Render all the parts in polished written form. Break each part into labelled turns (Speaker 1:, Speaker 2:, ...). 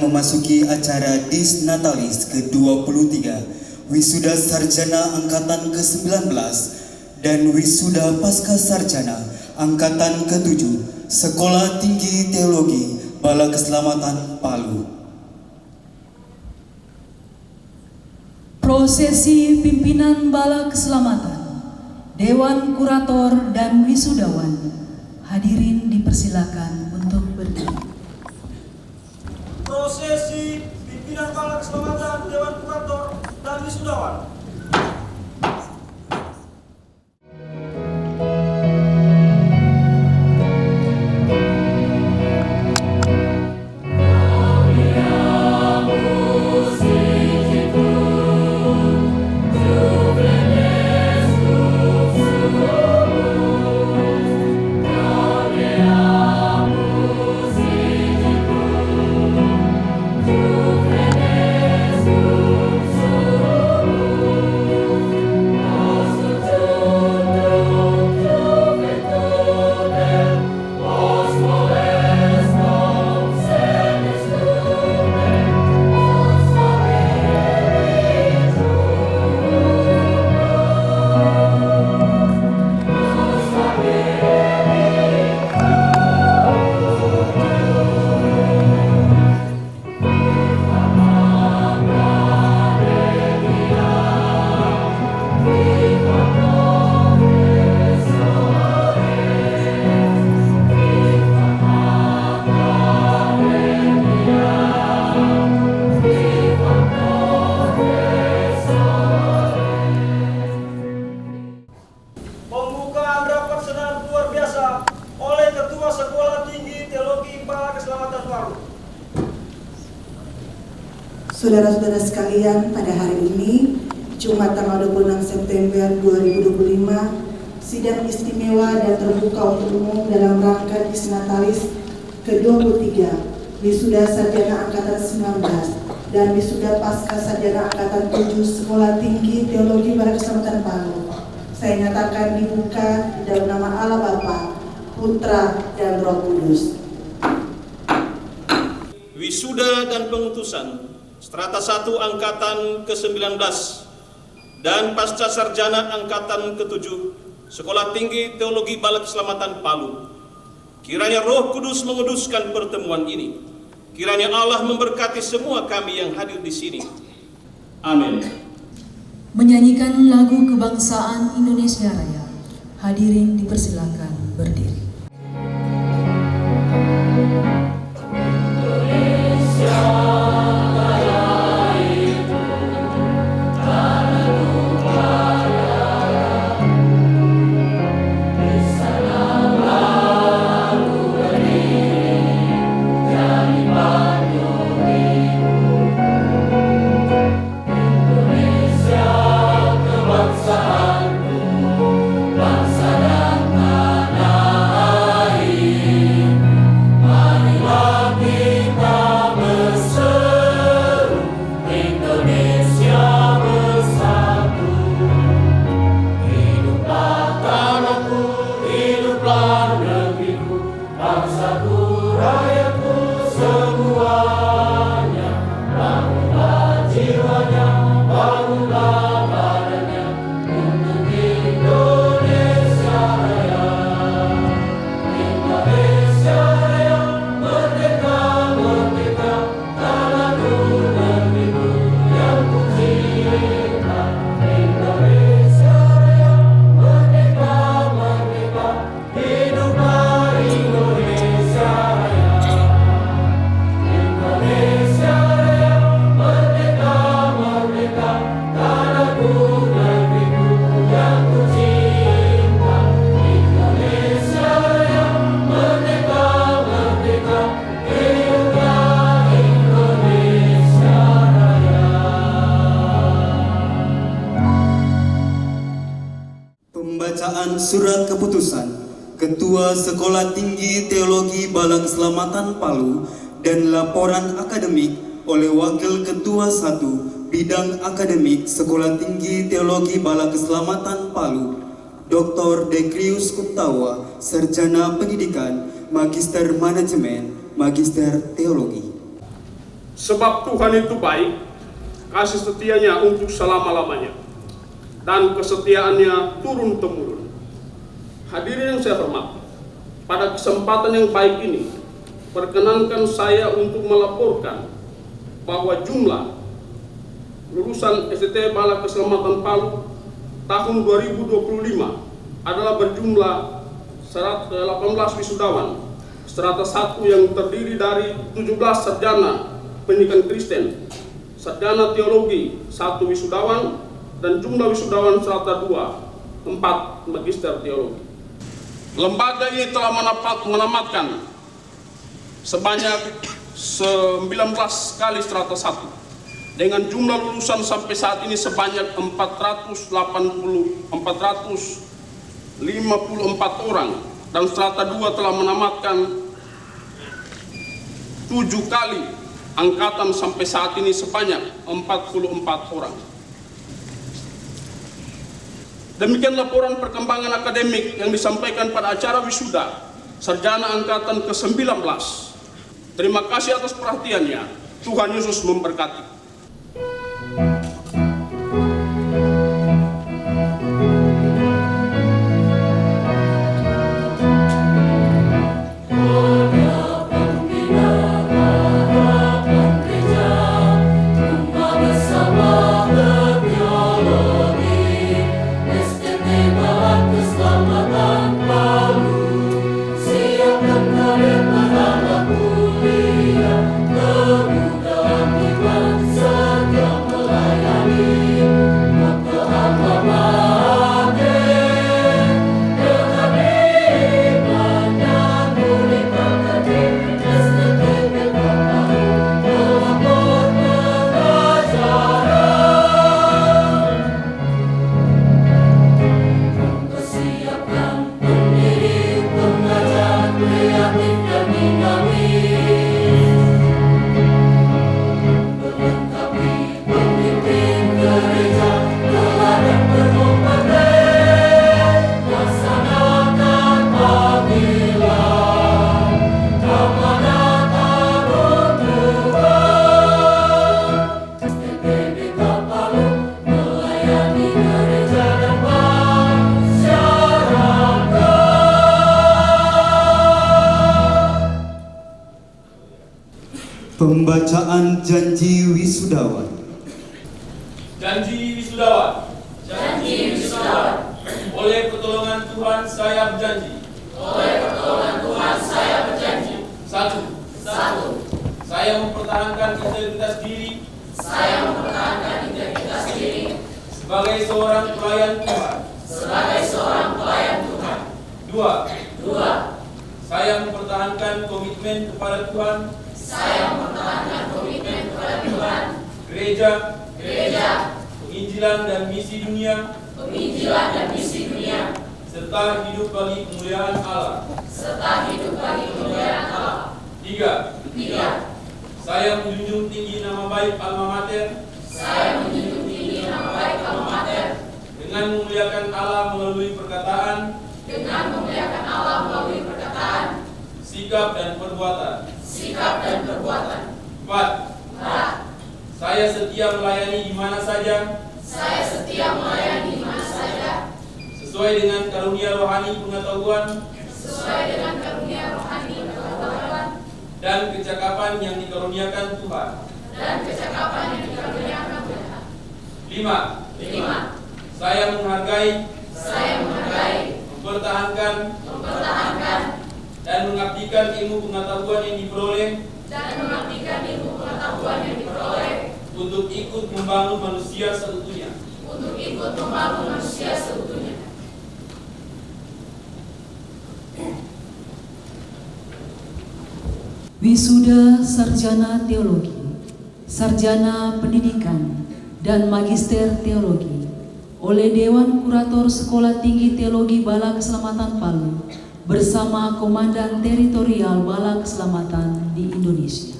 Speaker 1: memasuki acara Disnatalis ke-23, Wisuda Sarjana Angkatan ke-19 dan Wisuda Pasca Sarjana Angkatan ke-7 Sekolah Tinggi Teologi Bala Keselamatan Palu.
Speaker 2: Prosesi pimpinan Bala Keselamatan, Dewan Kurator dan Wisudawan, hadirin dipersilakan untuk berdiri.
Speaker 3: Prosesi pimpinan Bala Keselamatan, Dewan Kurator dan Wisudawan.
Speaker 4: Saudara-saudara sekalian, pada hari ini, Jumat tanggal 26 September 2025, sidang istimewa dan terbuka untuk umum dalam rangka Disnatalis ke-23, Wisuda Sarjana Angkatan 19 dan Wisuda Pasca Sarjana Angkatan 7 Sekolah Tinggi Teologi Bala Keselamatan Palu. Saya nyatakan dibuka di dalam nama Allah Bapa, Putra, dan Roh Kudus.
Speaker 3: Wisuda dan pengutusan Strata 1 Angkatan ke-19 dan Pasca Sarjana Angkatan ke-7 Sekolah Tinggi Teologi Bala Keselamatan Palu. Kiranya Roh Kudus menguduskan pertemuan ini. Kiranya Allah memberkati semua kami yang hadir di sini. Amin.
Speaker 2: Menyanyikan lagu kebangsaan Indonesia Raya, hadirin dipersilakan berdiri.
Speaker 1: Pembacaan Surat Keputusan Ketua Sekolah Tinggi Teologi Bala Keselamatan Palu dan laporan akademik oleh Wakil Ketua 1 Bidang Akademik Sekolah Tinggi Teologi Bala Keselamatan Palu, Dr. Dekrius Kuptawa, Sarjana Pendidikan, Magister Manajemen, Magister Teologi.
Speaker 5: Sebab Tuhan itu baik, kasih setianya untuk selama-lamanya, dan kesetiaannya turun-temurun. Hadirin yang saya hormati, pada kesempatan yang baik ini, perkenankan saya untuk melaporkan bahwa jumlah lulusan STT Bala Keselamatan Palu tahun 2025 adalah berjumlah 18 wisudawan, strata 1 yang terdiri dari 17 sarjana pendidikan Kristen, sarjana teologi 1 wisudawan, dan jumlah wisudawan strata 2 4 magister teologi. Lembaga ini telah menamatkan sebanyak 19 kali strata 1 dengan jumlah lulusan sampai saat ini sebanyak 454 orang, dan strata 2 telah menamatkan 7 kali angkatan sampai saat ini sebanyak 44 orang. Demikian laporan perkembangan akademik yang disampaikan pada acara wisuda sarjana angkatan ke-19. Terima kasih atas perhatiannya. Tuhan Yesus memberkati.
Speaker 1: Pembacaan janji wisudawan.
Speaker 3: Janji wisudawan. Janji wisudawan. Oleh pertolongan Tuhan saya berjanji. Oleh pertolongan Tuhan saya berjanji. 1. Saya mempertahankan integritas diri. Saya mempertahankan integritas diri. Sebagai seorang pelayan Tuhan. Sebagai seorang pelayan Tuhan. 2. Saya mempertahankan komitmen kepada Tuhan. Saya mempertahankan komitmen kepada Tuhan, gereja, penginjilan dan misi dunia, serta hidup bagi kemuliaan Allah. 3. Saya menjunjung tinggi nama baik alma mater. Dengan memuliakan Allah melalui perkataan, sikap dan perbuatan. 4. Saya setia melayani di mana saja. Sesuai dengan karunia rohani pengetahuan. Dan kecakapan yang dikaruniakan Tuhan. 5. Saya menghargai. Mempertahankan. Dan mengabdikan ilmu pengetahuan yang diperoleh. Untuk ikut membangun manusia seutuhnya.
Speaker 2: Wisuda sarjana teologi, sarjana pendidikan, dan magister teologi oleh Dewan Kurator Sekolah Tinggi Teologi Bala Keselamatan Palu bersama Komandan Teritorial Bala Keselamatan di Indonesia.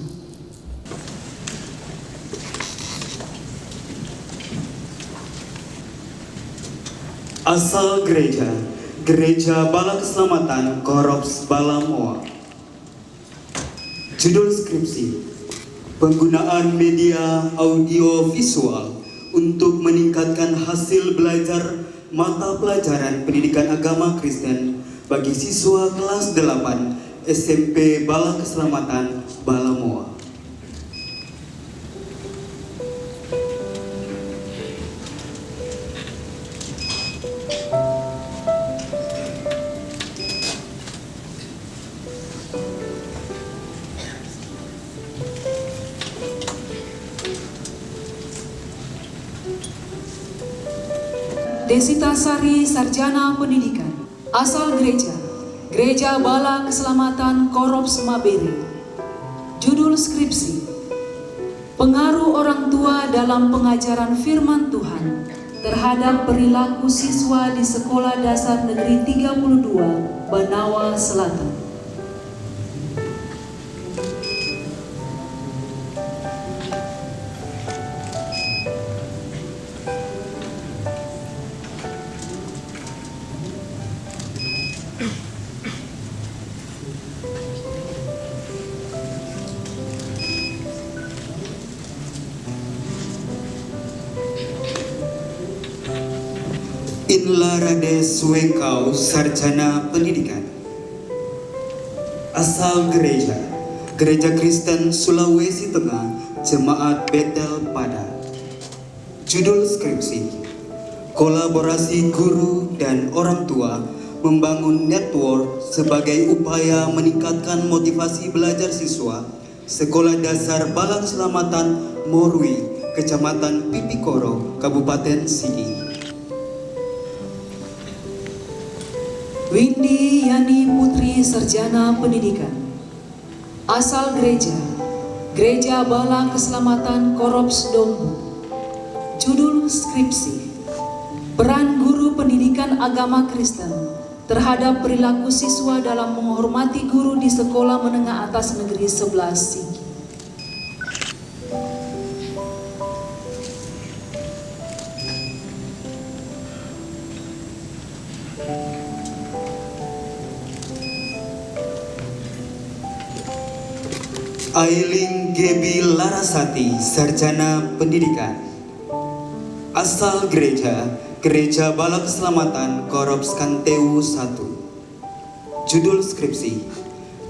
Speaker 1: Asal gereja, Gereja Bala Keselamatan Korops Bala Moa. Judul skripsi, Penggunaan media audiovisual untuk meningkatkan hasil belajar mata pelajaran pendidikan agama Kristen bagi siswa kelas 8 SMP Bala Keselamatan Balamoa.
Speaker 2: Desita Sari, Sarjana Pendidikan, asal Gereja Bala Keselamatan Korops Mabere. Judul skripsi, pengaruh orang tua dalam pengajaran firman Tuhan terhadap perilaku siswa di Sekolah Dasar Negeri 32 Banawa Selatan.
Speaker 1: Inla Rades Wekau, Sarjana Pendidikan, asal Gereja Kristen Sulawesi Tengah, Jemaat Betel Pada. Judul skripsi, kolaborasi guru dan orang tua membangun network sebagai upaya meningkatkan motivasi belajar siswa Sekolah Dasar Bala Keselamatan Morwi, Kecamatan Pipikoro, Kabupaten Sigi.
Speaker 2: Windy Yani Putri, Sarjana Pendidikan, asal Gereja Bala Keselamatan Korops Dombu. Judul skripsi, peran guru pendidikan agama Kristen terhadap perilaku siswa dalam menghormati guru di Sekolah Menengah Atas Negeri 11 Sigi.
Speaker 1: Ailing Gebi Larasati, Sarjana Pendidikan, asal Gereja Bala Keselamatan Korops Kanteu 1. Judul skripsi,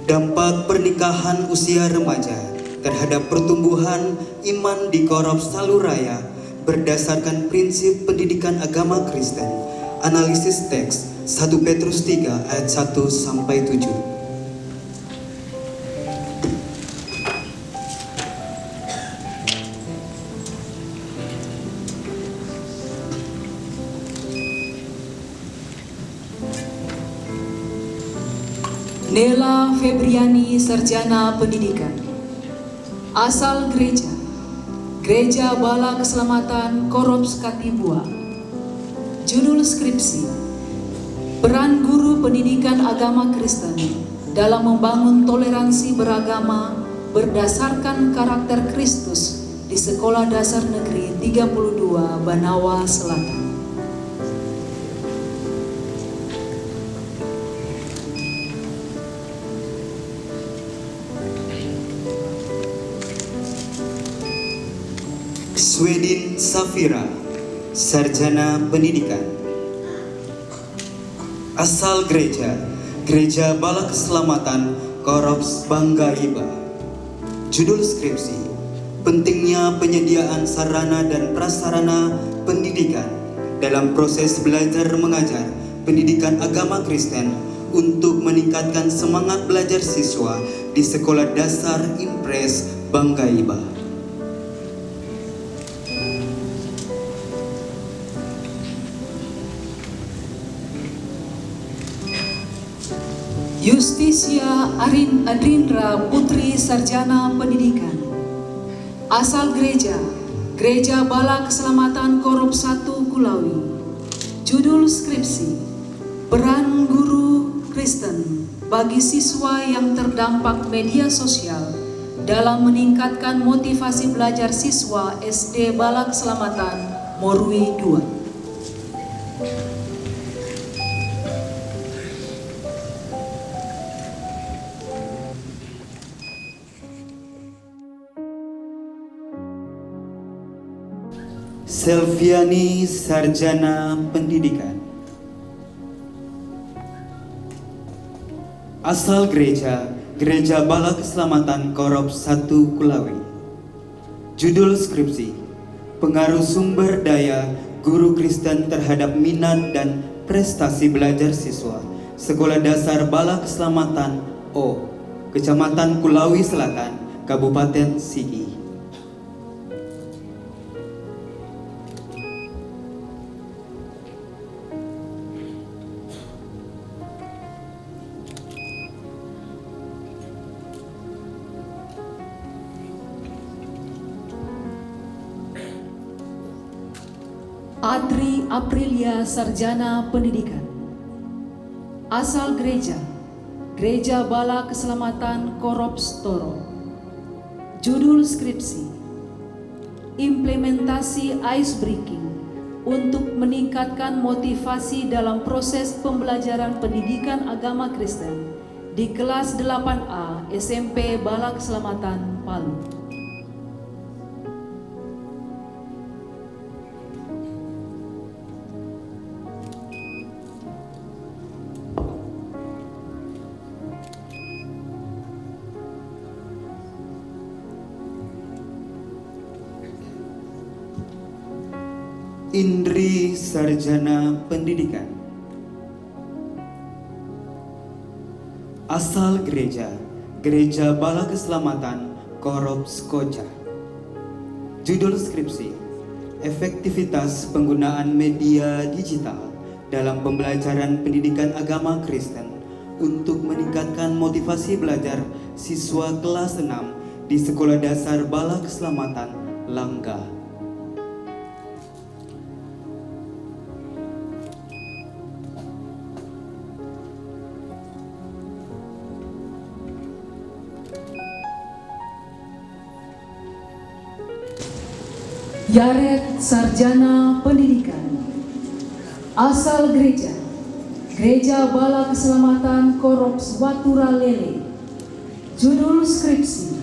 Speaker 1: dampak pernikahan usia remaja terhadap pertumbuhan iman di Korops Saluraya berdasarkan prinsip pendidikan agama Kristen. Analisis teks 1 Petrus 3 ayat 1-7.
Speaker 2: Nela Febriani, Sarjana Pendidikan, asal Gereja Bala Keselamatan Korops Katibua. Judul skripsi, peran guru pendidikan agama Kristen dalam membangun toleransi beragama berdasarkan karakter Kristus di Sekolah Dasar Negeri 32 Banawa Selatan.
Speaker 1: Swedin Safira, Sarjana Pendidikan, asal Gereja Bala Keselamatan Korops Bangga Iba. Judul skripsi, pentingnya penyediaan sarana dan prasarana pendidikan dalam proses belajar mengajar pendidikan agama Kristen untuk meningkatkan semangat belajar siswa di Sekolah Dasar Impres Bangga Iba.
Speaker 2: Justisia Adrindra Putri, Sarjana Pendidikan, asal Gereja Bala Keselamatan Korops 1 Kulawi. Judul skripsi, peran guru Kristen bagi siswa yang terdampak media sosial dalam meningkatkan motivasi belajar siswa SD Bala Keselamatan Morwi 2.
Speaker 1: Selviani, Sarjana Pendidikan. Asal gereja, Gereja Bala Keselamatan Korop 1 Kulawi. Judul skripsi, pengaruh sumber daya guru Kristen terhadap minat dan prestasi belajar siswa Sekolah Dasar Bala Keselamatan O, Kecamatan Kulawi Selatan, Kabupaten Sigi.
Speaker 2: Adri Aprilia, Sarjana Pendidikan. Asal gereja, Gereja Bala Keselamatan Korops Toro. Judul skripsi, implementasi ice breaking untuk meningkatkan motivasi dalam proses pembelajaran pendidikan agama Kristen di kelas 8A SMP Bala Keselamatan Palu.
Speaker 1: Indri, Sarjana Pendidikan. Asal gereja, Gereja Bala Keselamatan Korops Koja. Judul skripsi, efektivitas penggunaan media digital dalam pembelajaran pendidikan agama Kristen untuk meningkatkan motivasi belajar siswa kelas 6 di Sekolah Dasar Bala Keselamatan Langga.
Speaker 2: Yaret, Sarjana Pendidikan. Asal gereja, Gereja Bala Keselamatan Korops Watura Lele. Judul skripsi,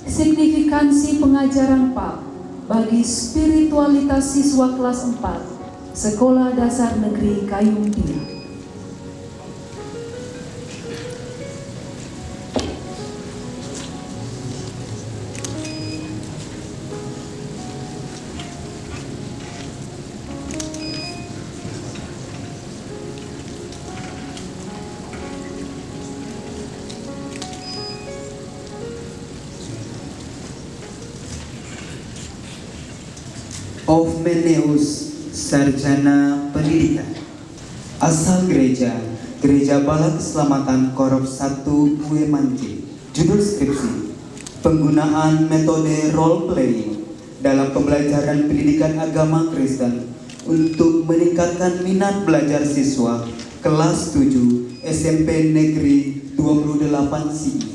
Speaker 2: signifikansi pengajaran PAP bagi spiritualitas siswa kelas 4 Sekolah Dasar Negeri Kayung Tia.
Speaker 1: Ovmeneus, Sarjana Pendidikan. Asal gereja, Gereja Bala Keselamatan Korops 1 Kuemanci. Judul skripsi, penggunaan metode role playing dalam pembelajaran pendidikan agama Kristen untuk meningkatkan minat belajar siswa kelas 7 SMP Negeri 28 Sigi.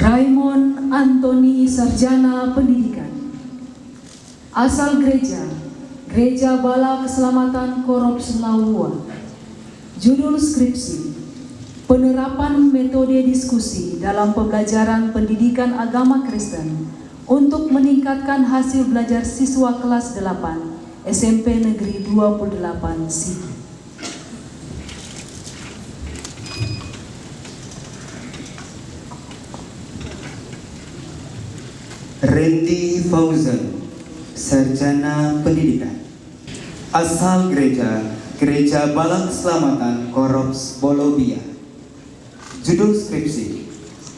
Speaker 2: Raymond Antoni, Sarjana Pendidikan. Asal gereja, Gereja Bala Keselamatan Korops Laulua. Judul skripsi, penerapan metode diskusi dalam pembelajaran pendidikan agama Kristen untuk meningkatkan hasil belajar siswa kelas 8 SMP Negeri 28 Sigi.
Speaker 1: Randy Fauzan, Sarjana Pendidikan. Asal gereja, Gereja Bala Keselamatan Korops Bolobia. Judul skripsi,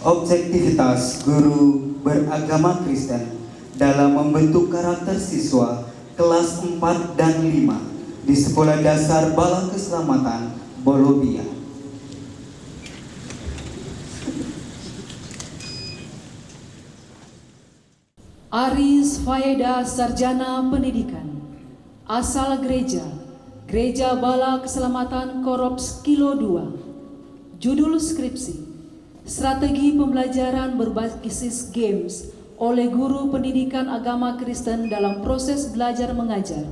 Speaker 1: objektivitas guru beragama Kristen dalam membentuk karakter siswa kelas 4 dan 5 di Sekolah Dasar Bala Keselamatan Bolobia.
Speaker 2: Aris Faeda, Sarjana Pendidikan. Asal gereja, Gereja Bala Keselamatan Korops Kilo 2. Judul skripsi, strategi pembelajaran berbasis games oleh guru pendidikan agama Kristen dalam proses belajar mengajar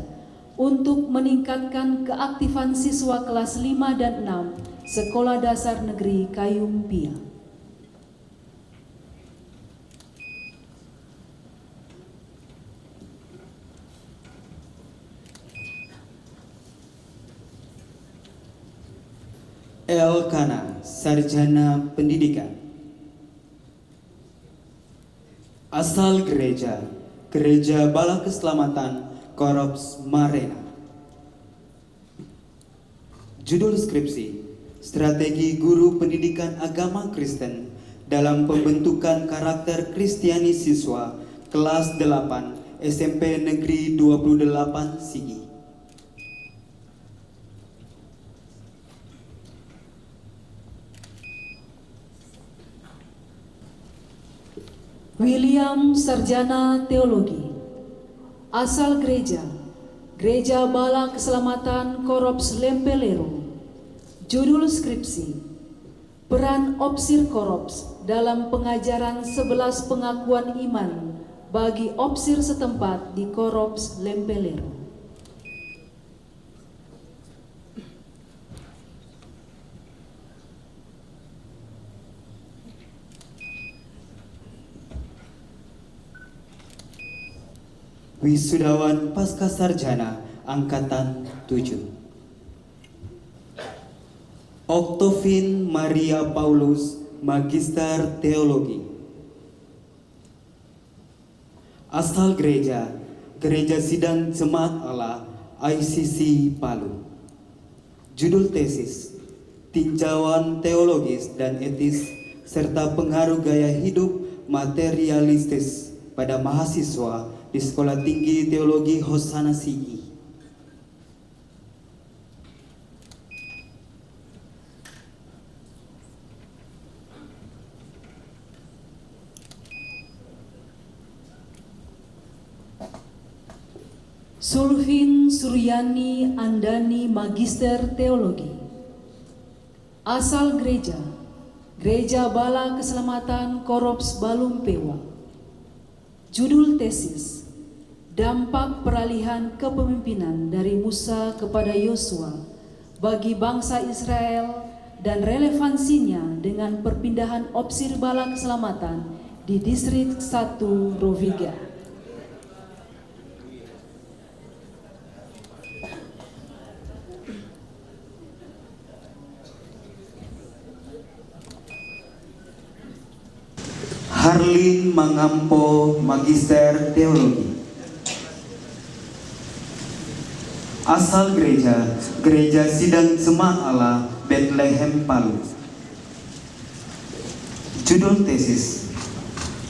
Speaker 2: untuk meningkatkan keaktifan siswa kelas 5 dan 6 Sekolah Dasar Negeri Kayung Pia.
Speaker 1: Elkana, Sarjana Pendidikan. Asal gereja, Gereja Bala Keselamatan Korps Marena. Judul skripsi, Strategi Guru Pendidikan Agama Kristen dalam Pembentukan Karakter Kristiani Siswa Kelas 8 SMP Negeri 28 Sigi.
Speaker 2: William, Sarjana Teologi. Asal gereja, Gereja Bala Keselamatan Korps Lempelero. Judul skripsi, Peran Opsir Korps dalam pengajaran 11 pengakuan iman bagi opsir setempat di Korps Lempelero.
Speaker 1: Wisudawan Pasca Sarjana Angkatan 7. Octovin Maria Paulus, Magister Teologi. Asal gereja, Gereja Sidang Jemaat Allah ICC Palu. Judul tesis, Tinjauan Teologis dan Etis serta Pengaruh Gaya Hidup Materialistis pada mahasiswa di Sekolah Tinggi Teologi Hosana Sigi.
Speaker 2: Sulfin Suryani Andani, Magister Teologi. Asal gereja, Gereja Bala Keselamatan Korps Balumpewa. Judul tesis, Dampak Peralihan Kepemimpinan dari Musa kepada Yosua bagi bangsa Israel dan relevansinya dengan perpindahan opsir Bala Keselamatan di Distrik 1 Roviga.
Speaker 1: Harlin Mangampo, Magister Teologi. Asal gereja, Gereja Sidang Jemaat Allah Bethlehem Palu. Judul tesis,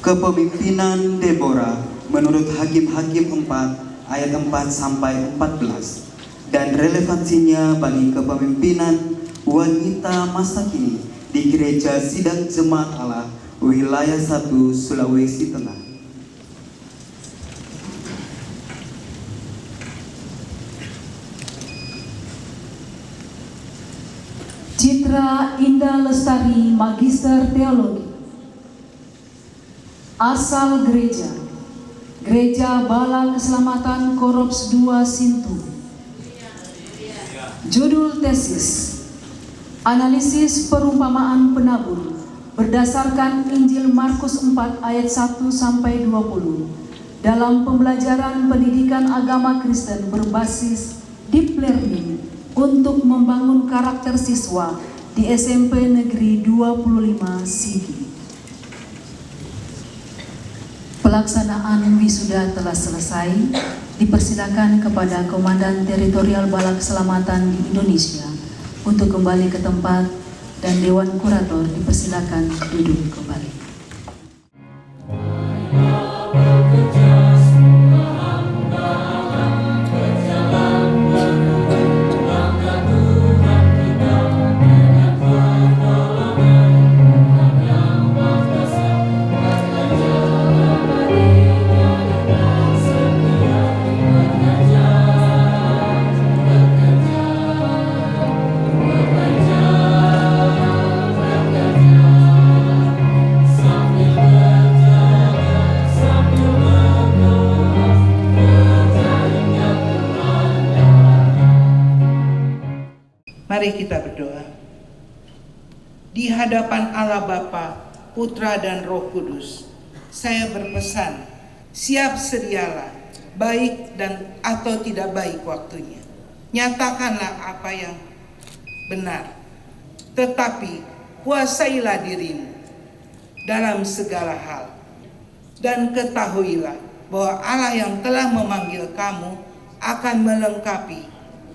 Speaker 1: Kepemimpinan Deborah menurut Hakim-Hakim 4 ayat 4 sampai 14 dan relevansinya bagi kepemimpinan wanita masa kini di Gereja Sidang Jemaat Allah Wilayah 1 Sulawesi Tengah.
Speaker 2: Citra Indah Lestari, Magister Teologi. Asal gereja, Gereja Bala Keselamatan Korps 2 Sintu. Judul tesis, Analisis Perumpamaan Penabur berdasarkan Injil Markus 4 ayat 1 sampai 20 dalam pembelajaran pendidikan agama Kristen berbasis deep learning untuk membangun karakter siswa di SMP Negeri 25 Sigi. Pelaksanaan wisuda telah selesai. Dipersilakan kepada Komandan Teritorial Bala Keselamatan di Indonesia untuk kembali ke tempat dan Dewan Kurator dipersilakan duduk kembali.
Speaker 6: hadapan Allah Bapa, Putra dan Roh Kudus, saya berpesan, siap sedialah, baik dan atau tidak baik waktunya. Nyatakanlah apa yang benar, tetapi kuasailah dirimu dalam segala hal. Dan ketahuilah bahwa Allah yang telah memanggil kamu akan melengkapi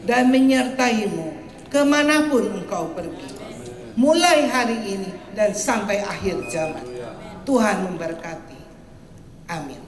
Speaker 6: dan menyertaimu kemanapun engkau pergi, mulai hari ini dan sampai akhir zaman. Tuhan memberkati. Amin.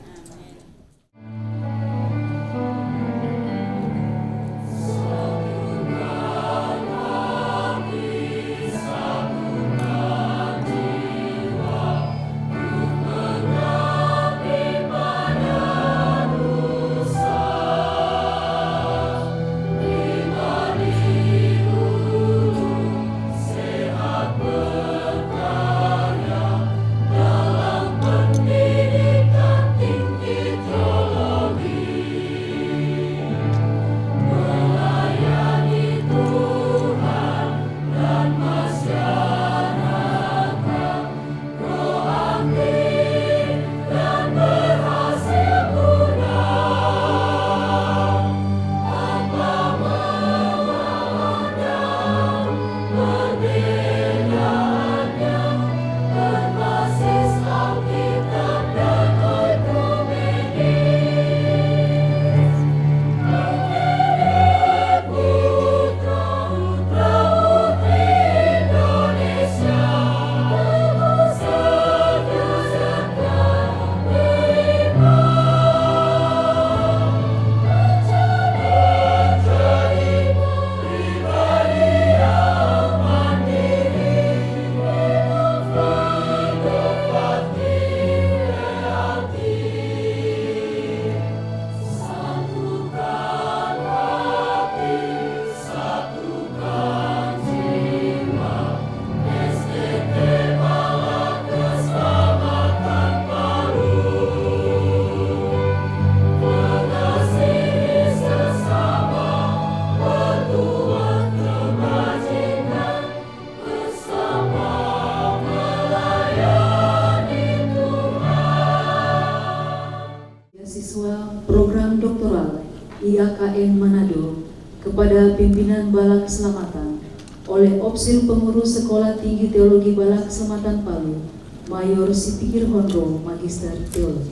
Speaker 2: Program Doktoral IAKN Manado kepada Pimpinan Bala Keselamatan oleh Opsil Pengurus Sekolah Tinggi Teologi Bala Keselamatan Palu, Mayor Sipikir Hondro, Magister Teologi.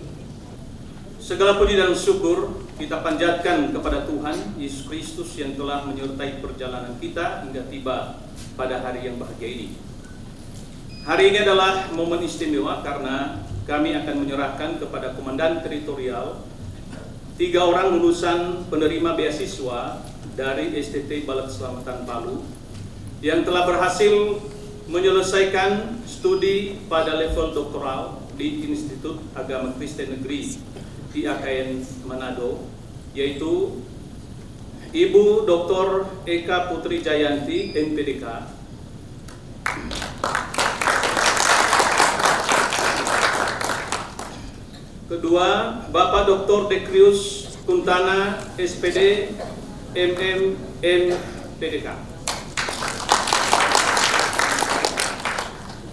Speaker 3: Segala puji dan syukur kita panjatkan kepada Tuhan Yesus Kristus yang telah menyertai perjalanan kita hingga tiba pada hari yang bahagia ini. Hari ini adalah momen istimewa karena kami akan menyerahkan kepada Komandan Teritorial 3 orang lulusan penerima beasiswa dari STT Bala Keselamatan Palu yang telah berhasil menyelesaikan studi pada level doktoral di Institut Agama Kristen Negeri IAKN Manado, yaitu Ibu Dr. Eka Putri Jayanti, MPDK, kedua, Bapak Dr. Dekrius Kuntana, SPD, MM, MPDK.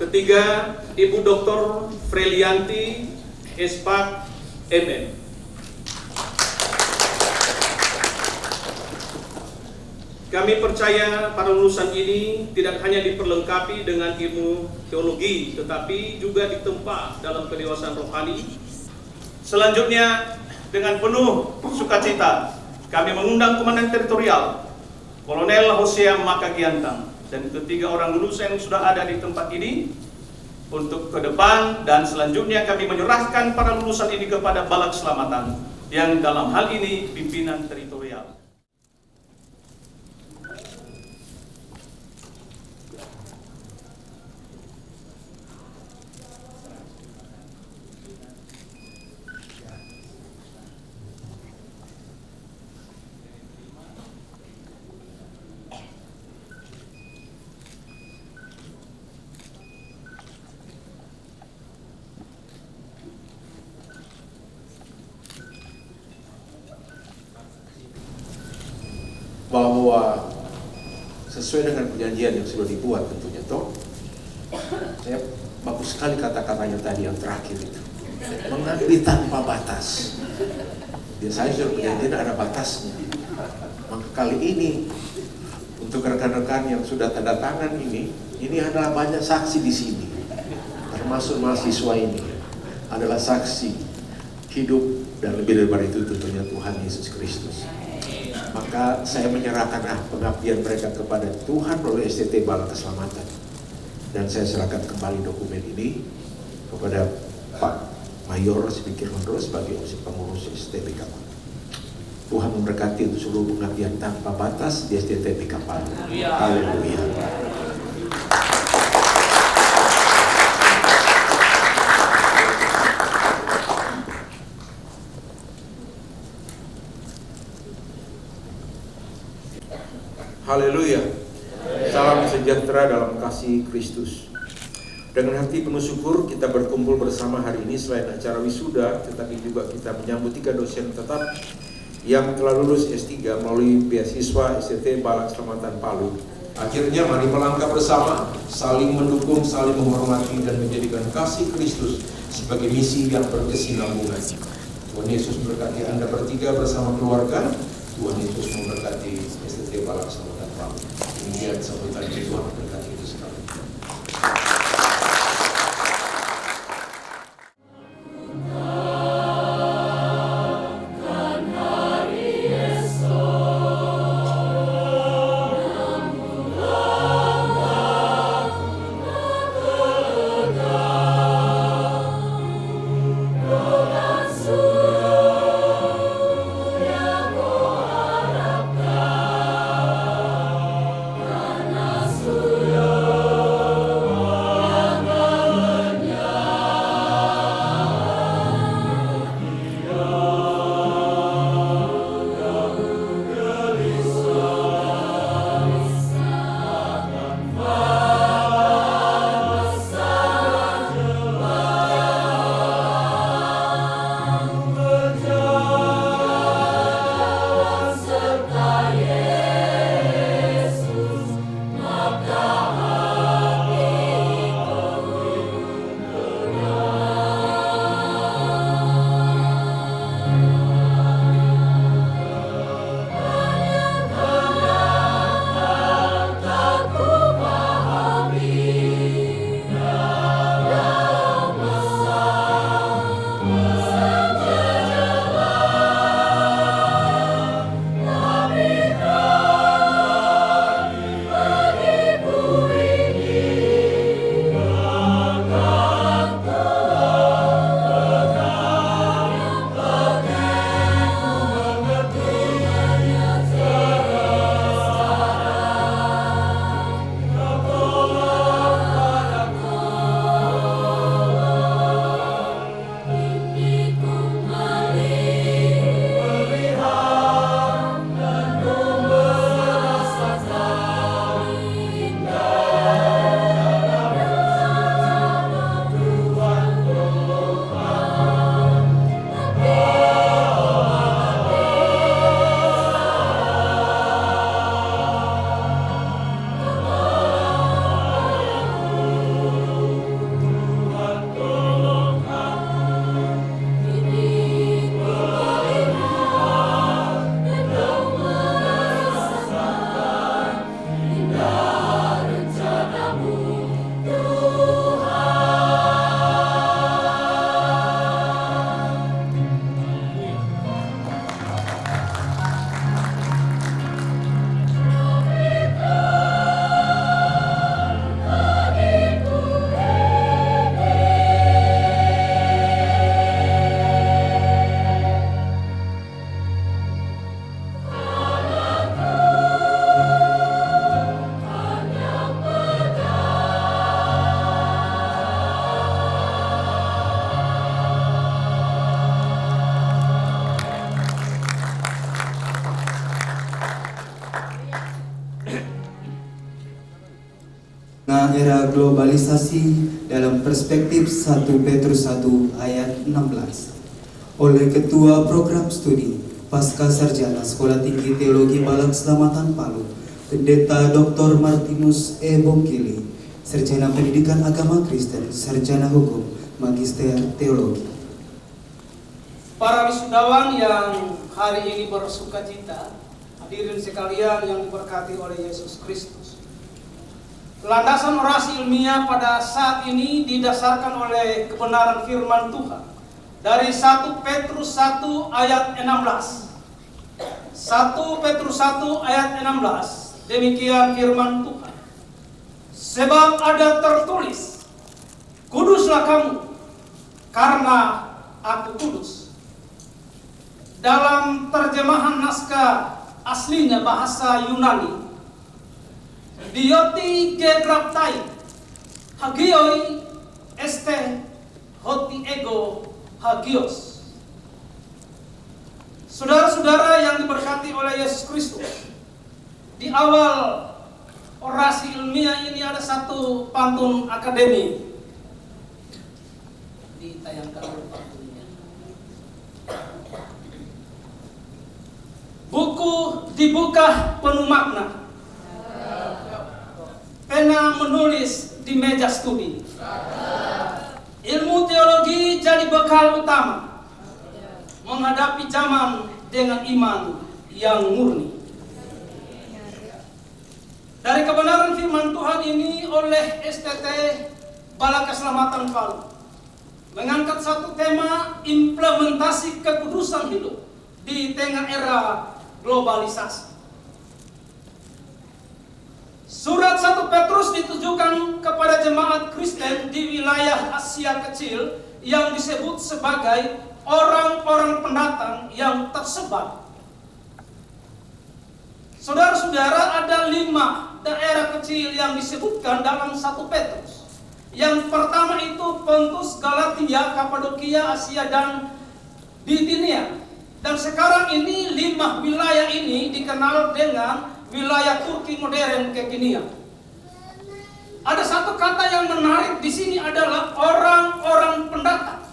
Speaker 3: Ketiga, Ibu Dr. Frelianti, Espak, MM. Kami percaya para lulusan ini tidak hanya diperlengkapi dengan ilmu teologi, tetapi juga ditempa dalam kedewasaan rohani. Selanjutnya, dengan penuh sukacita, kami mengundang Komandan Teritorial, Kolonel Hosea Makagiantang, dan ketiga orang lulusan yang sudah ada di tempat ini untuk ke depan, dan selanjutnya kami menyerahkan para lulusan ini kepada Bala Keselamatan, yang dalam hal ini pimpinan teritorial.
Speaker 7: Bahwa sesuai dengan perjanjian yang sudah dibuat tentunya toh Saya bagus sekali kata-katanya tadi yang terakhir itu. Mengabdi tanpa batas. Biasanya sudah perjanjian ada batasnya. Maka kali ini untuk rekan-rekan yang sudah tanda tangan ini adalah banyak saksi di sini. Termasuk mahasiswa ini adalah saksi hidup dan lebih daripada itu tentunya Tuhan Yesus Kristus. Maka saya menyerahkan pengabdian mereka kepada Tuhan melalui STT Bala Keselamatan. Dan saya serahkan kembali dokumen ini kepada Pak Mayor Sidikir Mondro sebagai pengurus STT Kapal. Tuhan memberkati untuk seluruh pengabdian tanpa batas di STT Kapal. Haleluya. Haleluya. Salam sejahtera dalam kasih Kristus. Dengan hati penuh syukur kita berkumpul bersama hari ini selain acara wisuda, tetapi juga kita menyambut 3 dosen tetap yang telah lulus S3 melalui beasiswa STT Bala Keselamatan Palu. Akhirnya mari melangkah bersama, saling mendukung, saling menghormati dan menjadikan kasih Kristus sebagai misi yang berkesinambungan. Tuhan Yesus berkati Anda bertiga bersama keluarga. Tuhan Yesus memberkati STT Bala Keselamatan Palu. Demikian sambutan Tuhan berkati itu sekali.
Speaker 1: Era globalisasi dalam perspektif 1 Petrus 1 ayat 16 oleh Ketua Program Studi Pasca Sarjana Sekolah Tinggi Teologi Bala Keselamatan Palu, Pendeta Dr. Martinus E. Bongkili, Sarjana Pendidikan Agama Kristen, Sarjana Hukum, Magister Teologi.
Speaker 8: Para wisudawan yang hari ini bersukacita, hadirin sekalian yang diberkati oleh Yesus Kristus. Landasan orasi ilmiah pada saat ini didasarkan oleh kebenaran firman Tuhan dari 1 Petrus 1 ayat 16. 1 Petrus 1 ayat 16, demikian firman Tuhan. Sebab ada tertulis, kuduslah kamu, karena aku kudus. Dalam terjemahan naskah aslinya bahasa Yunani, dioti gegraptai, hagioi este hoti ego hagios. Saudara-saudara yang diberkati oleh Yesus Kristus, di awal orasi ilmiah ini ada satu pantun akademi. Ditayangkan dulu pantunnya. Buku dibuka penuh makna. Pena menulis di meja studi. Ilmu teologi jadi bekal utama menghadapi zaman dengan iman yang murni. Dari kebenaran firman Tuhan ini oleh STT Balai Keselamatan Palu mengangkat satu tema implementasi kekudusan hidup di tengah era globalisasi. Surat 1 Petrus ditujukan kepada jemaat Kristen di wilayah Asia Kecil yang disebut sebagai orang-orang pendatang yang tersebar. Saudara-saudara, ada 5 daerah kecil yang disebutkan dalam 1 Petrus. Yang pertama itu Pontus, Galatia, Kapadokia, Asia, dan Bitinia. Dan sekarang ini 5 wilayah ini dikenal dengan wilayah Turki modern kekinian. Ada satu kata yang menarik di sini adalah orang-orang pendatang.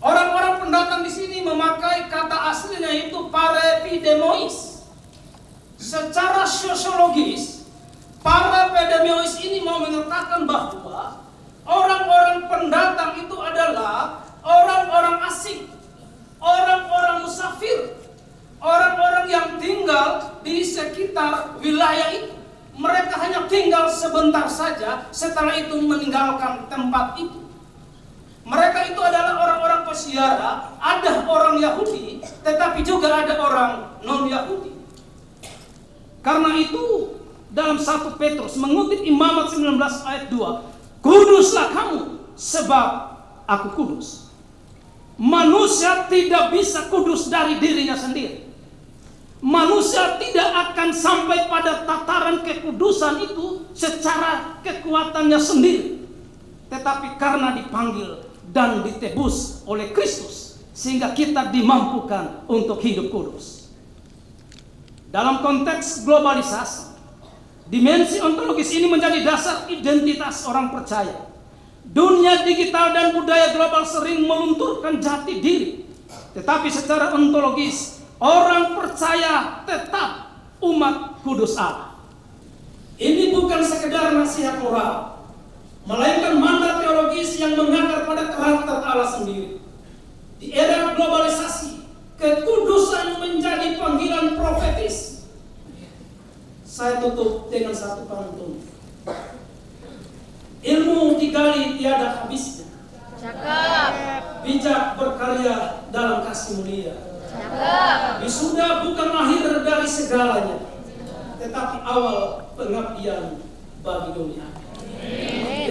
Speaker 8: Orang-orang pendatang di sini memakai kata aslinya itu parepidemois. Secara sosiologis, para pedemois ini mau mengatakan bahwa orang-orang pendatang itu adalah orang-orang asing, orang-orang musafir, orang-orang yang tinggal di sekitar wilayah itu. Mereka hanya tinggal sebentar saja, setelah itu meninggalkan tempat itu. Mereka itu adalah orang-orang peziarah, ada orang Yahudi, tetapi juga ada orang non-Yahudi. Karena itu dalam 1 Petrus mengutip Imamat 19 ayat 2, kuduslah kamu sebab aku kudus. Manusia tidak bisa kudus dari dirinya sendiri. Manusia tidak akan sampai pada tataran kekudusan itu secara kekuatannya sendiri. Tetapi karena dipanggil dan ditebus oleh Kristus, sehingga kita dimampukan untuk hidup kudus. Dalam konteks globalisasi, dimensi ontologis ini menjadi dasar identitas orang percaya. Dunia digital dan budaya global sering melunturkan jati diri. Tetapi secara ontologis, orang percaya tetap umat kudus Allah. Ini bukan sekedar nasihat moral, melainkan mandat teologis yang mengakar pada karakter Allah sendiri. Di era globalisasi, kekudusan menjadi panggilan profetis. Saya tutup dengan satu pantun. Ilmu digali tiada habisnya.
Speaker 9: Cakep.
Speaker 8: Bijak berkarya dalam kasih mulia.
Speaker 9: Cakep.
Speaker 8: Wisuda bukan akhir dari segalanya, tetapi awal pengabdian bagi dunia.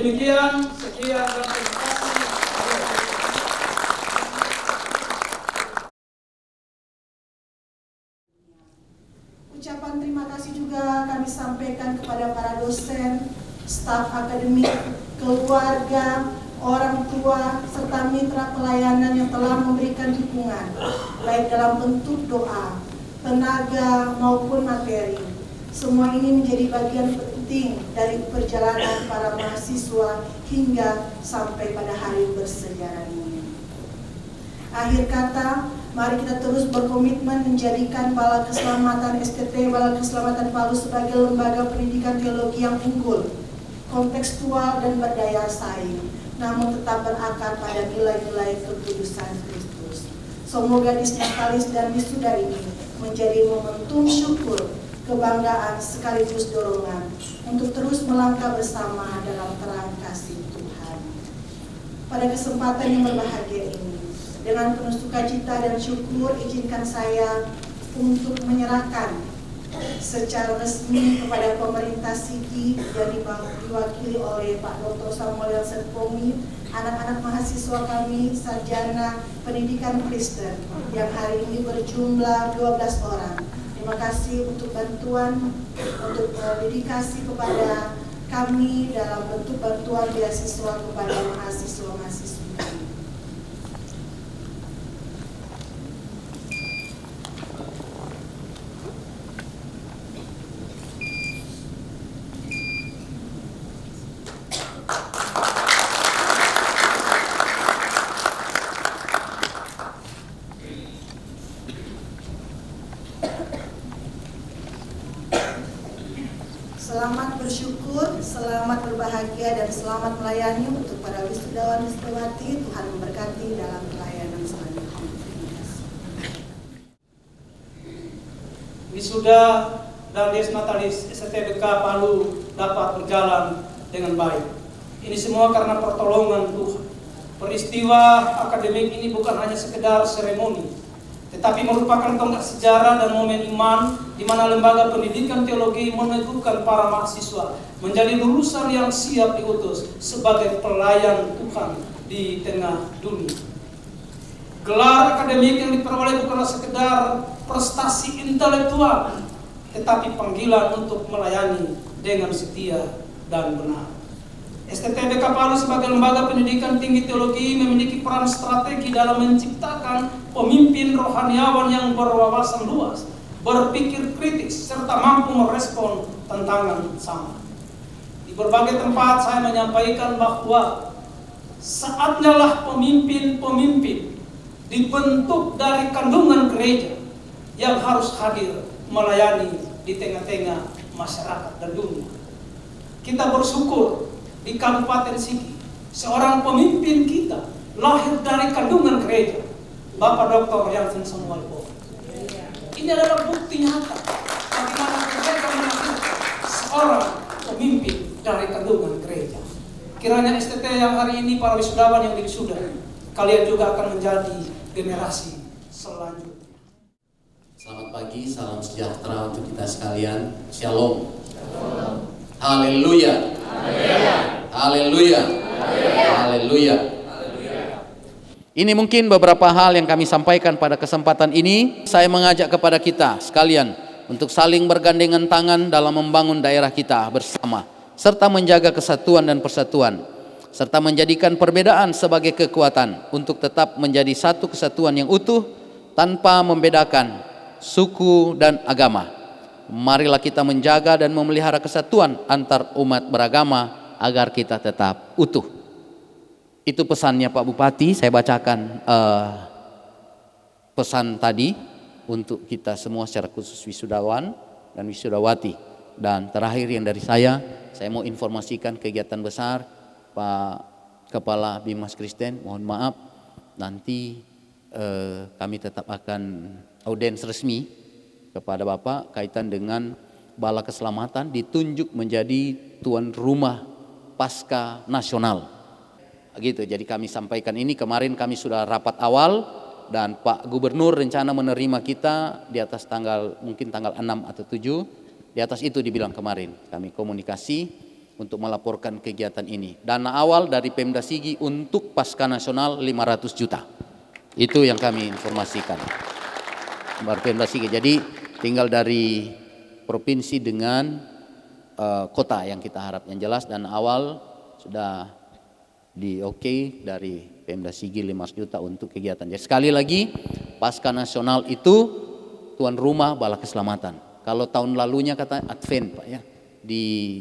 Speaker 8: Demikian, sekian dan terima kasih.
Speaker 4: Ucapan terima kasih juga kami sampaikan kepada para dosen, staf akademik, keluarga, orang tua, serta mitra pelayanan yang telah memberikan dukungan, baik dalam bentuk doa, tenaga, maupun materi. Semua ini menjadi bagian penting dari perjalanan para mahasiswa hingga sampai pada hari bersejarah ini. Akhir kata, mari kita terus berkomitmen menjadikan Balai Keselamatan STT Balai Keselamatan Palu sebagai lembaga pendidikan teologi yang unggul, kontekstual dan berdaya saing, namun tetap berakar pada nilai-nilai kekudusan Kristus. Semoga Disnatalis dan wisuda ini menjadi momentum syukur, kebanggaan sekaligus dorongan untuk terus melangkah bersama dalam terang kasih Tuhan. Pada kesempatan yang berbahagia ini, dengan penuh sukacita dan syukur, izinkan saya untuk menyerahkan secara resmi kepada pemerintah Sigi yang diwakili oleh Pak Dr. Samuel Serpomi, anak-anak mahasiswa kami sarjana pendidikan Kristen yang hari ini berjumlah 12 orang. Terima kasih untuk bantuan, untuk dedikasi kepada kami dalam bentuk bantuan beasiswa kepada mahasiswa-mahasiswi kami. Selamat bersyukur, selamat berbahagia, dan selamat melayani untuk para wisudawan wisudawati. Tuhan memberkati dalam pelayanan selanjutnya.
Speaker 8: Wisuda dan Disnatalis STBK Palu dapat berjalan dengan baik. Ini semua karena pertolongan Tuhan. Peristiwa akademik ini bukan hanya sekedar seremoni, tetapi merupakan tonggak sejarah dan momen iman di mana lembaga pendidikan teologi meneguhkan para mahasiswa menjadi lulusan yang siap diutus sebagai pelayan Tuhan di tengah dunia. Gelar akademik yang diperoleh bukanlah sekedar prestasi intelektual, tetapi panggilan untuk melayani dengan setia dan benar. STTBK Palu sebagai lembaga pendidikan tinggi teologi memiliki peran strategi dalam menciptakan pemimpin rohaniawan yang berwawasan luas, berpikir kritis, serta mampu merespon tantangan zaman. Di berbagai tempat saya menyampaikan bahwa saatnya lah pemimpin-pemimpin dibentuk dari kandungan gereja yang harus hadir melayani di tengah-tengah masyarakat dan dunia. Kita bersyukur di Kabupaten Sigi, seorang pemimpin kita lahir dari kandungan gereja, Bapak Dr. Jansen Samuel Poh. Ini adalah bukti nyata bagaimana gereja melahirkan seorang pemimpin dari kandungan gereja. Kiranya STT yang hari ini para wisudawan yang diwisuda, kalian juga akan menjadi generasi selanjutnya.
Speaker 10: Selamat pagi, salam sejahtera untuk kita sekalian. Shalom. Haleluya. Haleluya. Haleluya. Ini mungkin beberapa hal yang kami sampaikan pada kesempatan ini. Saya mengajak kepada kita sekalian untuk saling bergandengan tangan dalam membangun daerah kita bersama, serta menjaga kesatuan dan persatuan, serta menjadikan perbedaan sebagai kekuatan untuk tetap menjadi satu kesatuan yang utuh tanpa membedakan suku dan agama. Marilah kita menjaga dan memelihara kesatuan antar umat beragama agar kita tetap utuh. Itu pesannya Pak Bupati. Saya bacakan pesan tadi untuk kita semua secara khusus wisudawan dan wisudawati. Dan terakhir yang dari saya mau informasikan kegiatan besar Pak Kepala Bimas Kristen. Mohon maaf, nanti kami tetap akan audiens resmi kepada Bapak kaitan dengan Bala Keselamatan ditunjuk menjadi tuan rumah Pasca Nasional. Gitu. Jadi kami sampaikan ini, kemarin kami sudah rapat awal dan Pak Gubernur rencana menerima kita di atas mungkin tanggal 6 atau 7. Di atas itu dibilang kemarin. Kami komunikasi untuk melaporkan kegiatan ini. Dana awal dari Pemda Sigi untuk Pasca Nasional 500 juta. Itu yang kami informasikan. Pemda Sigi. Jadi tinggal dari provinsi dengan kota yang kita harap. Yang jelas dana awal sudah dari Pemda Sigi 500 juta untuk kegiatan. Jadi sekali lagi Pasca Nasional itu tuan rumah Bala Keselamatan. Kalau tahun lalunya kata Advent Pak ya.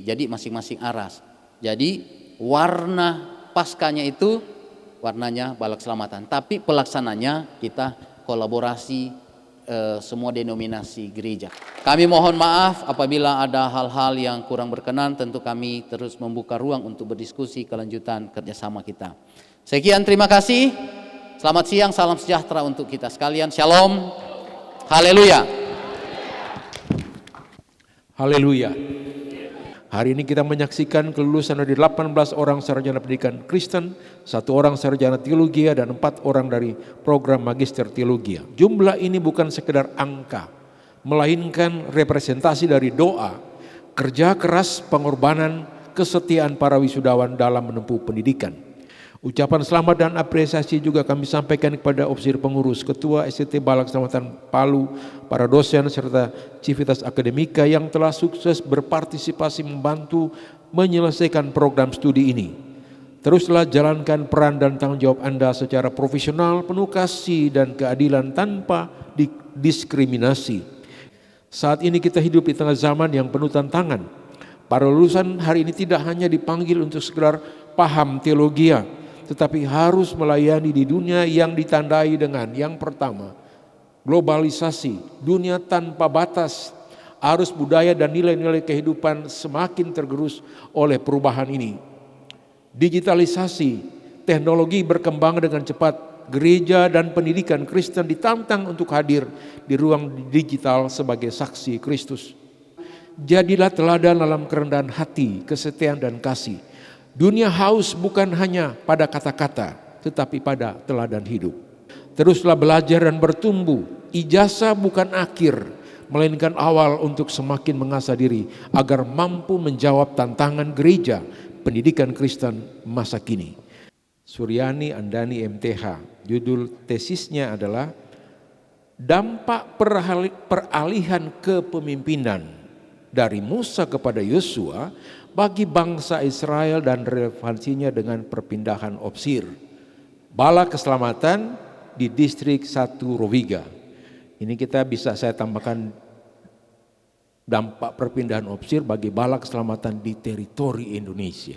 Speaker 10: Jadi masing-masing aras. Jadi warna paskanya itu warnanya Bala Keselamatan. Tapi pelaksananya kita kolaborasi semua denominasi gereja. Kami mohon maaf apabila ada hal-hal yang kurang berkenan, tentu kami terus membuka ruang untuk berdiskusi kelanjutan kerjasama kita. Sekian, terima kasih. Selamat siang, salam sejahtera untuk kita sekalian. Shalom. Haleluya.
Speaker 11: Haleluya. Hari ini kita menyaksikan kelulusan dari 18 orang sarjana pendidikan Kristen, 1 orang sarjana teologi, dan 4 orang dari program magister teologi. Jumlah ini bukan sekedar angka, melainkan representasi dari doa, kerja keras, pengorbanan, kesetiaan para wisudawan dalam menempuh pendidikan. Ucapan selamat dan apresiasi juga kami sampaikan kepada Opsir Pengurus, Ketua STT Balak Keselamatan Palu, para dosen serta Civitas Akademika yang telah sukses berpartisipasi membantu menyelesaikan program studi ini. Teruslah jalankan peran dan tanggung jawab Anda secara profesional, penuh kasih dan keadilan tanpa diskriminasi. Saat ini kita hidup di tengah zaman yang penuh tantangan. Para lulusan hari ini tidak hanya dipanggil untuk sekedar paham teologi, tetapi harus melayani di dunia yang ditandai dengan yang pertama, globalisasi, dunia tanpa batas, arus budaya dan nilai-nilai kehidupan semakin tergerus oleh perubahan ini. Digitalisasi, teknologi berkembang dengan cepat, gereja dan pendidikan Kristen ditantang untuk hadir di ruang digital sebagai saksi Kristus. Jadilah teladan dalam kerendahan hati, kesetiaan dan kasih. Dunia haus bukan hanya pada kata-kata, tetapi pada teladan hidup. Teruslah belajar dan bertumbuh. Ijazah bukan akhir, melainkan awal untuk semakin mengasah diri agar mampu menjawab tantangan gereja pendidikan Kristen masa kini. Suryani Andani MTH, judul tesisnya adalah Dampak Peralihan Kepemimpinan dari Musa kepada Yosua bagi bangsa Israel dan relevansinya dengan perpindahan Opsir Balak Keselamatan di distrik 1 Rowiga. Ini kita bisa saya tambahkan dampak perpindahan Opsir bagi Balak Keselamatan di teritori Indonesia.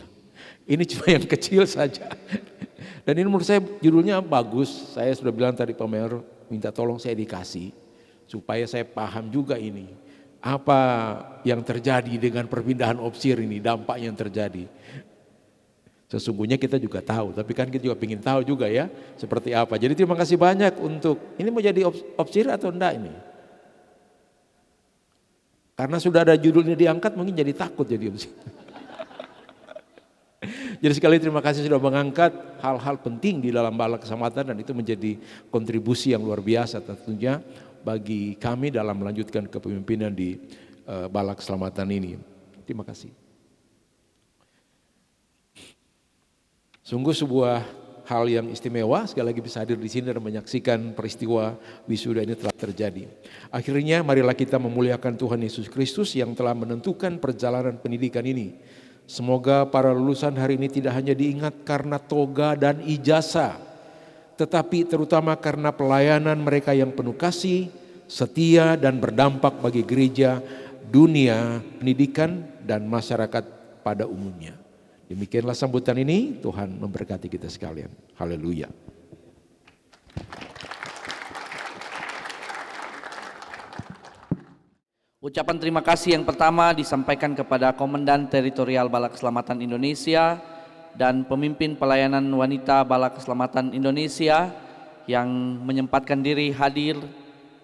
Speaker 11: Ini cuma yang kecil saja. Dan ini menurut saya judulnya bagus. Saya sudah bilang tadi Pak Mayor minta tolong saya dikasih supaya saya paham juga ini. Apa yang terjadi dengan perpindahan Opsir ini, dampak yang terjadi. Sesungguhnya kita juga tahu, tapi kan kita juga ingin tahu juga ya seperti apa. Jadi terima kasih banyak untuk, ini mau jadi Opsir atau enggak ini? Karena sudah ada judulnya diangkat mungkin jadi takut jadi Opsir. Jadi sekali terima kasih sudah mengangkat hal-hal penting di dalam Balak Keselamatan dan itu menjadi kontribusi yang luar biasa tentunya bagi kami dalam melanjutkan kepemimpinan di Balak Keselamatan ini. Terima kasih. Sungguh sebuah hal yang istimewa, sekali lagi bisa hadir di sini dan menyaksikan peristiwa wisuda ini telah terjadi. Akhirnya marilah kita memuliakan Tuhan Yesus Kristus yang telah menentukan perjalanan pendidikan ini. Semoga para lulusan hari ini tidak hanya diingat karena toga dan ijazah, tetapi terutama karena pelayanan mereka yang penuh kasih, setia dan berdampak bagi gereja, dunia, pendidikan dan masyarakat pada umumnya. Demikianlah sambutan ini, Tuhan memberkati kita sekalian. Haleluya.
Speaker 12: Ucapan terima kasih yang pertama disampaikan kepada Komandan Teritorial Balak Keselamatan Indonesia dan pemimpin pelayanan wanita Balak Keselamatan Indonesia yang menyempatkan diri hadir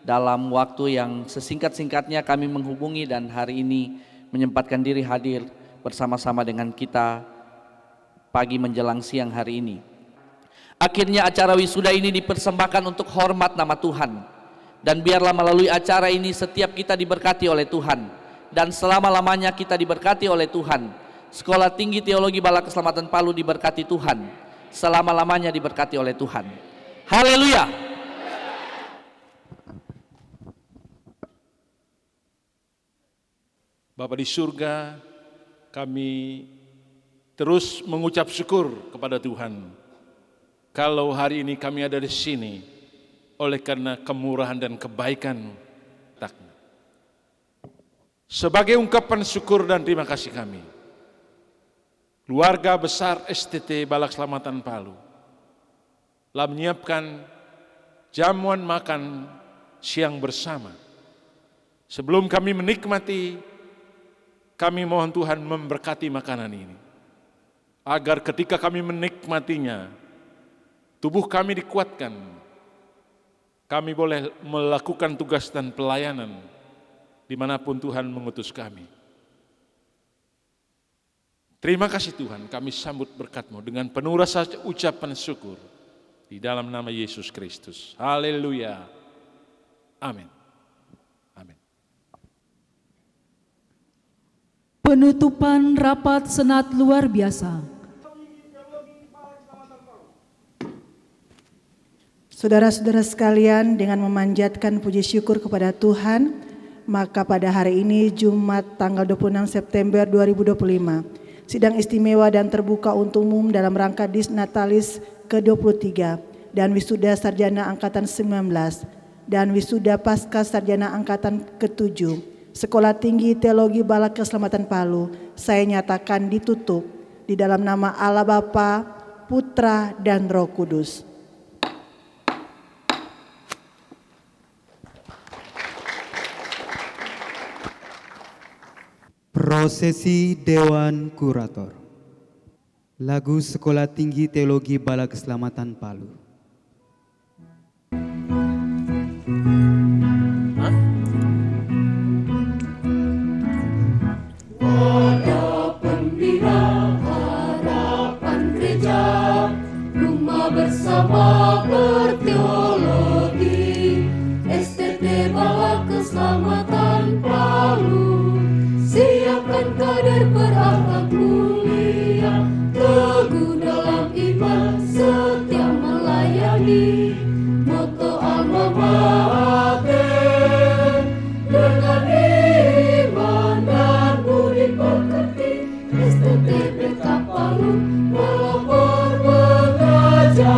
Speaker 12: dalam waktu yang sesingkat-singkatnya kami menghubungi dan hari ini menyempatkan diri hadir bersama-sama dengan kita pagi menjelang siang hari ini. Akhirnya acara wisuda ini dipersembahkan untuk hormat nama Tuhan. Dan biarlah melalui acara ini setiap kita diberkati oleh Tuhan. Dan selama-lamanya kita diberkati oleh Tuhan. Sekolah Tinggi Teologi Balak Keselamatan Palu diberkati Tuhan. Selama-lamanya diberkati oleh Tuhan. Haleluya.
Speaker 11: Bapa di surga, kami terus mengucap syukur kepada Tuhan. Kalau hari ini kami ada di sini, oleh karena kemurahan dan kebaikan taknya. Sebagai ungkapan syukur dan terima kasih kami, keluarga besar STT Balak Keselamatan Palu telah menyiapkan jamuan makan siang bersama. Sebelum kami menikmati, kami mohon Tuhan memberkati makanan ini, agar ketika kami menikmatinya, tubuh kami dikuatkan, kami boleh melakukan tugas dan pelayanan dimanapun Tuhan mengutus kami. Terima kasih Tuhan, kami sambut berkat-Mu dengan penuh rasa ucapan syukur di dalam nama Yesus Kristus. Haleluya. Amin. Amin.
Speaker 2: Penutupan rapat Senat luar biasa.
Speaker 4: Saudara-saudara sekalian, dengan memanjatkan puji syukur kepada Tuhan, maka pada hari ini Jumat tanggal 26 September 2025, sidang istimewa dan terbuka untuk umum dalam rangka Disnatalis ke-23 dan wisuda sarjana angkatan 19 dan wisuda pasca sarjana angkatan ke-7 Sekolah Tinggi Teologi Bala Keselamatan Palu saya nyatakan ditutup di dalam nama Allah Bapa, Putra dan Roh Kudus.
Speaker 1: Prosesi Dewan Kurator. Lagu Sekolah Tinggi Teologi Bala Keselamatan Palu.
Speaker 9: Wadah Pembina Harapan Gereja, Rumah Bersama Berteologi, STT Bala Keselamatan Palu. Siapkan kader berakhlak mulia, teguh dalam iman, setia melayani. Moto alma mater, dengan iman dan budi pekerti, STTBK Palu melapor pengajaran.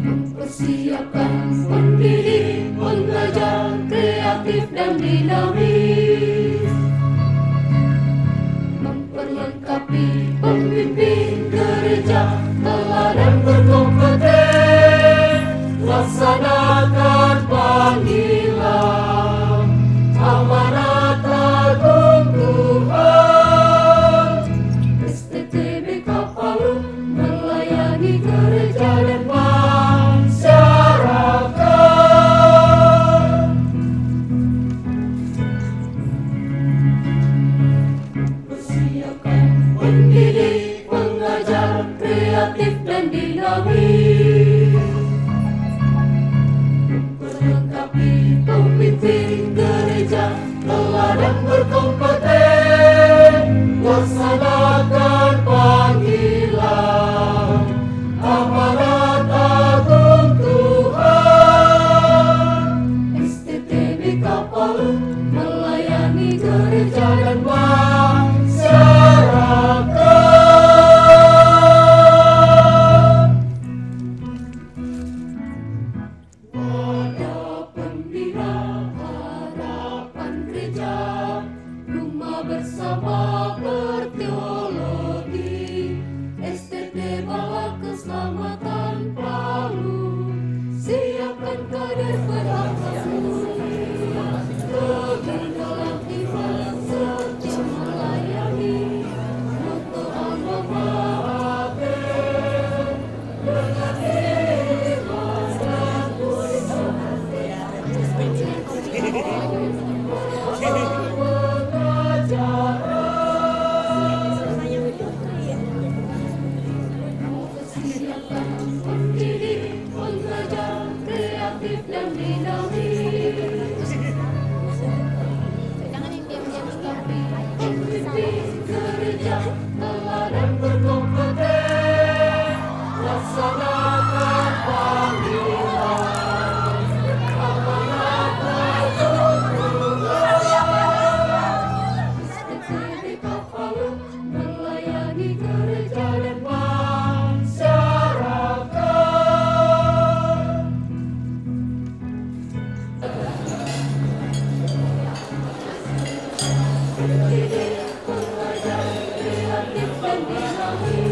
Speaker 9: Mempersiapkan pendidik, pengajar kreatif dan dinamis, memperlengkapi pemimpin gereja teladan berkompeten, laksanakan panggilan amanat agung Tuhan. STTBK Palu melayani gereja dan masyarakat. Persiapkan pendidik, pengajar kreatif dan dinamis, memperlengkapi pemimpin gereja teladan berkompeten, laksanakan panggilan amanat agung Tuhan. STTBK Palu melayani gereja dan masyarakat. Wadah Pembina Harapan Gereja, Rumah Bersama Berteologi, STT Bala Keselamatan Palu. Siapkan kader berakhlak mulia, teguh dalam iman, setia melayani. Moto alma mater, dengan iman dan budi pekerti, pengajaran. Siapkan pendidik, pengajar kreatif dan dinamis, memperlengkapi pemimpin gereja teladan berkompeten, laksanakan panggilan amanat agung Tuhan. STTBK Palu melayani gereja dan masyarakat. Pendidik, pengajar kreatif dan dinamis,